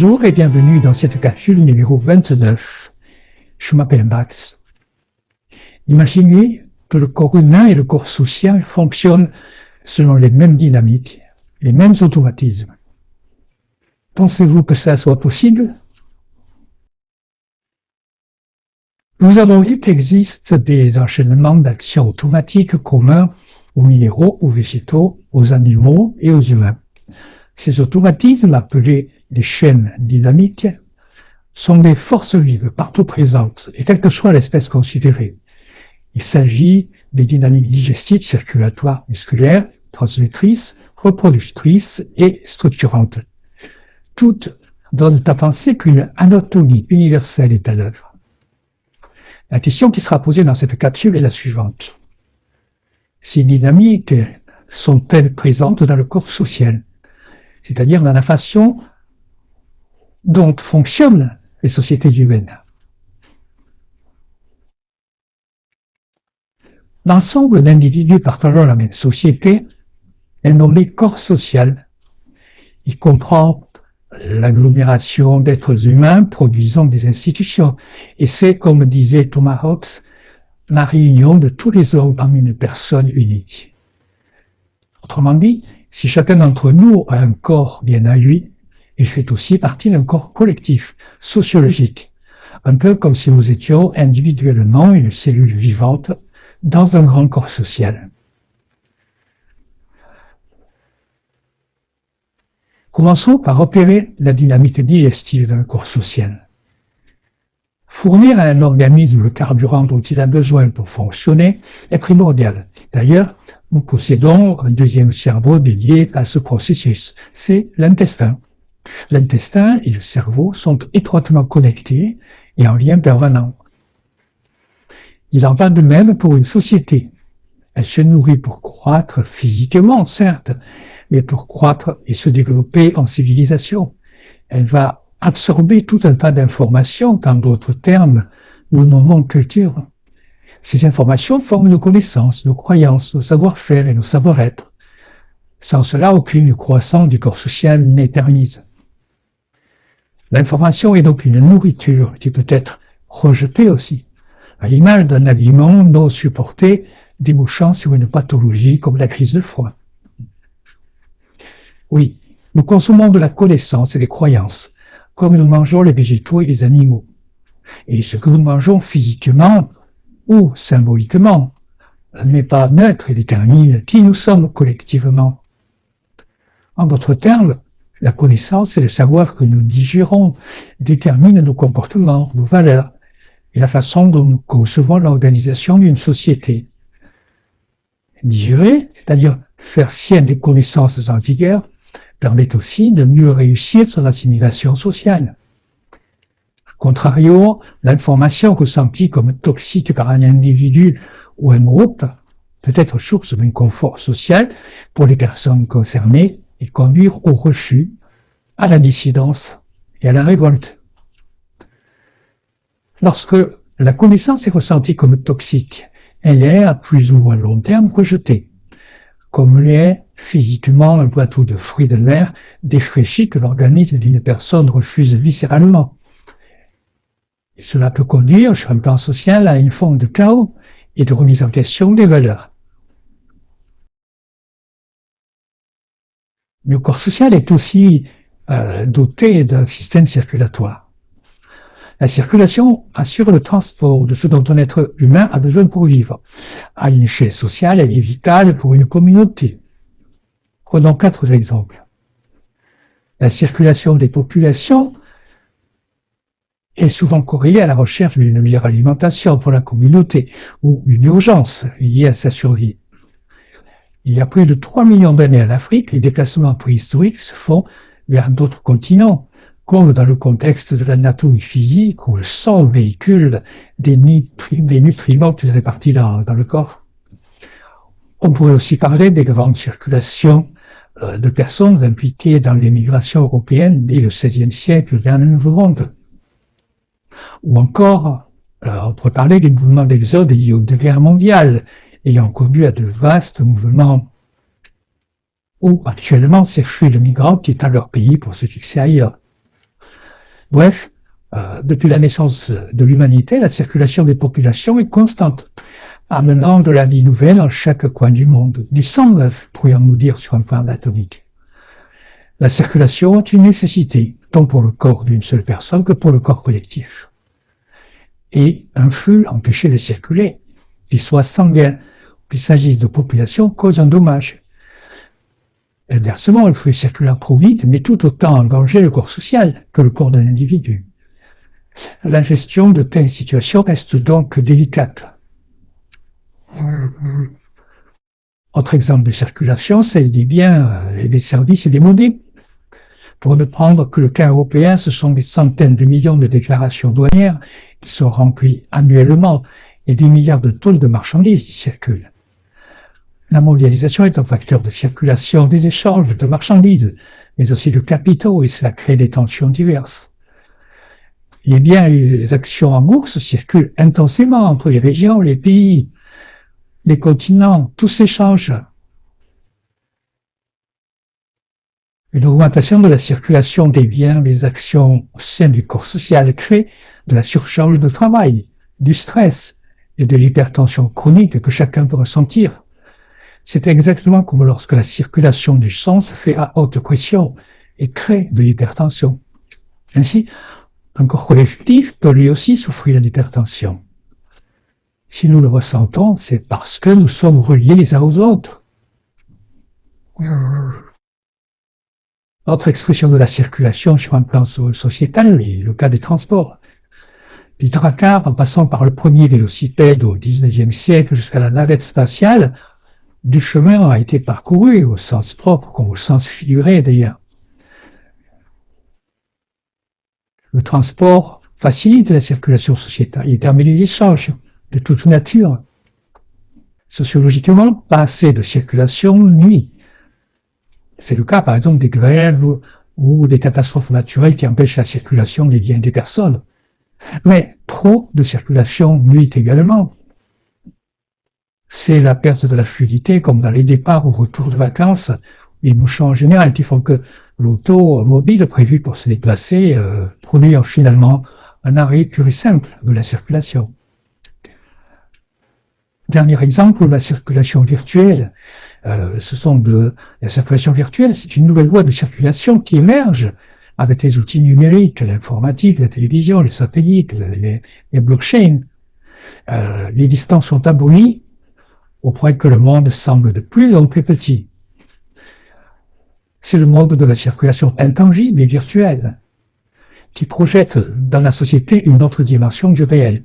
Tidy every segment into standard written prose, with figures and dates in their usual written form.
Bonjour et bienvenue dans cette capsule numéro 29. Je m'appelle Max. Imaginez que le corps humain et le corps social fonctionnent selon les mêmes dynamiques, les mêmes automatismes. Pensez-vous que cela soit possible? Nous avons vu qu'il existe des enchaînements d'actions automatiques communs aux minéraux, aux végétaux, aux animaux et aux humains. Ces automatismes, appelés les chaînes dynamiques, sont des forces vives partout présentes, et quelle que soit l'espèce considérée. Il s'agit des dynamiques digestives, circulatoires, musculaires, transmettrices, reproductrices et structurantes. Toutes donnent à penser qu'une anatomie universelle est à l'œuvre. La question qui sera posée dans cette capsule est la suivante. Ces dynamiques sont-elles présentes dans le corps social, c'est-à-dire dans la façon dont fonctionnent les sociétés humaines? L'ensemble d'individus partageant la même société est nommé corps social. Il comprend l'agglomération d'êtres humains produisant des institutions. Et c'est, comme disait Thomas Hobbes, la réunion de tous les hommes en une personne unique. Autrement dit, si chacun d'entre nous a un corps bien à lui, il fait aussi partie d'un corps collectif, sociologique, un peu comme si nous étions individuellement une cellule vivante dans un grand corps social. Commençons par repérer la dynamique digestive d'un corps social. Fournir à un organisme le carburant dont il a besoin pour fonctionner est primordial. D'ailleurs, nous possédons un deuxième cerveau dédié à ce processus, c'est l'intestin. L'intestin et le cerveau sont étroitement connectés et en lien permanent. Il en va de même pour une société. Elle se nourrit pour croître physiquement, certes, mais pour croître et se développer en civilisation. Elle va absorber tout un tas d'informations, qu'en d'autres termes, nous nommons culture. Ces informations forment nos connaissances, nos croyances, nos savoir-faire et nos savoir-être. Sans cela, aucune croissance du corps social n'est permise. L'information est donc une nourriture qui peut être rejetée aussi, à l'image d'un aliment non supporté débouchant sur une pathologie comme la crise de froid. Oui, nous consommons de la connaissance et des croyances, comme nous mangeons les végétaux et les animaux. Et ce que nous mangeons physiquement ou symboliquement n'est pas neutre et détermine qui nous sommes collectivement. En d'autres termes, la connaissance et le savoir que nous digérons déterminent nos comportements, nos valeurs et la façon dont nous concevons l'organisation d'une société. Digérer, c'est-à-dire faire sienne des connaissances en vigueur, permet aussi de mieux réussir son assimilation sociale. A contrario, l'information ressentie comme toxique par un individu ou un groupe peut être source d'inconfort social pour les personnes concernées et conduire au refus, à la dissidence et à la révolte. Lorsque la connaissance est ressentie comme toxique, elle est à plus ou moins long terme rejetée, comme l'est physiquement un plateau de fruits de mer défraîchi que l'organisme d'une personne refuse viscéralement. Et cela peut conduire, sur un plan social, à une forme de chaos et de remise en question des valeurs. Le corps social est aussi doté d'un système circulatoire. La circulation assure le transport de ce dont un être humain a besoin pour vivre. À une échelle sociale, elle est vitale pour une communauté. Prenons 4 exemples. La circulation des populations est souvent corrélée à la recherche d'une meilleure alimentation pour la communauté ou une urgence liée à sa survie. Il y a plus de 3 millions d'années en Afrique, les déplacements préhistoriques se font vers d'autres continents, comme dans le contexte de l'anatomie physique où le sang véhicule des nutriments qui sont répartis dans le corps. On pourrait aussi parler des grandes circulations de personnes impliquées dans les migrations européennes dès le XVIe siècle vers le Nouveau Monde. Ou encore, on pourrait parler des mouvements d'exode liés aux 2 guerres mondiales, ayant conduit à de vastes mouvements où actuellement ces flux de migrants quittent leur pays pour se fixer ailleurs. Bref, depuis la naissance de l'humanité, la circulation des populations est constante, amenant de la vie nouvelle en chaque coin du monde. Du sang neuf, pourrions-nous dire sur un plan anatomique. La circulation est une nécessité, tant pour le corps d'une seule personne que pour le corps collectif. Et un flux empêché de circuler, qu'il soit sanguin, qu'il s'agisse de population, cause un dommage. Inversement, le flux circulaire trop vite met tout autant en danger le corps social que le corps d'un individu. La gestion de telles situations reste donc délicate. Autre exemple de circulation, c'est des biens, des services et des monnaies. Pour ne prendre que le cas européen, ce sont des centaines de millions de déclarations douanières qui sont remplies annuellement et des milliards de tonnes de marchandises qui circulent. La mondialisation est un facteur de circulation des échanges de marchandises, mais aussi de capitaux, et cela crée des tensions diverses. Les biens et les actions en bourse circulent intensément entre les régions, les pays, les continents, tout s'échange. Une augmentation de la circulation des biens, des actions au sein du corps social crée de la surcharge de travail, du stress et de l'hypertension chronique que chacun peut ressentir. C'est exactement comme lorsque la circulation du sang se fait à haute pression et crée de l'hypertension. Ainsi, un corps collectif peut lui aussi souffrir d'hypertension. Si nous le ressentons, c'est parce que nous sommes reliés les uns aux autres. Autre expression de la circulation sur un plan sociétal est le cas des transports. Du tracar, en passant par le premier vélocipède au XIXe siècle jusqu'à la navette spatiale, du chemin a été parcouru au sens propre comme au sens figuré d'ailleurs. Le transport facilite la circulation sociétale, il permet les échanges de toute nature. Sociologiquement, pas assez de circulation nuit. C'est le cas par exemple des grèves ou des catastrophes naturelles qui empêchent la circulation des biens des personnes. Mais trop de circulation nuit également. C'est la perte de la fluidité, comme dans les départs ou retours de vacances, les bouchons en général qui font que l'automobile prévu pour se déplacer produit finalement un arrêt pur et simple de la circulation. Dernier exemple, la circulation virtuelle. La circulation virtuelle, c'est une nouvelle voie de circulation qui émerge avec les outils numériques, l'informatique, la télévision, les satellites, les blockchains. Les distances sont abolies au point que le monde semble de plus en plus petit. C'est le monde de la circulation intangible et virtuelle qui projette dans la société une autre dimension du réel.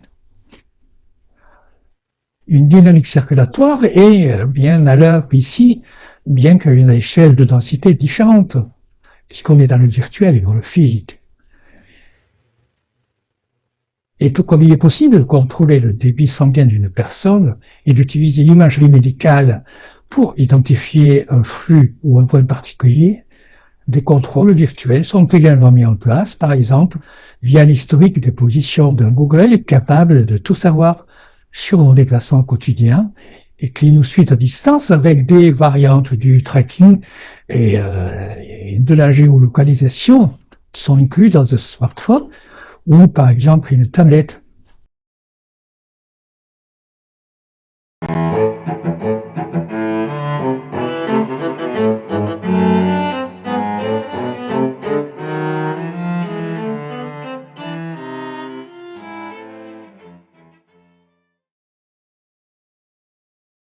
Une dynamique circulatoire est bien à l'heure ici, bien qu'à une échelle de densité différente, puisqu'on est dans le virtuel et dans le physique. Et tout comme il est possible de contrôler le débit sanguin d'une personne et d'utiliser l'imagerie médicale pour identifier un flux ou un point particulier, des contrôles virtuels sont également mis en place, par exemple, via l'historique des positions d'un Google capable de tout savoir sur nos déplacements quotidiens et qui nous suit à distance avec des variantes du tracking et de la géolocalisation qui sont inclus dans un smartphone ou par exemple une tablette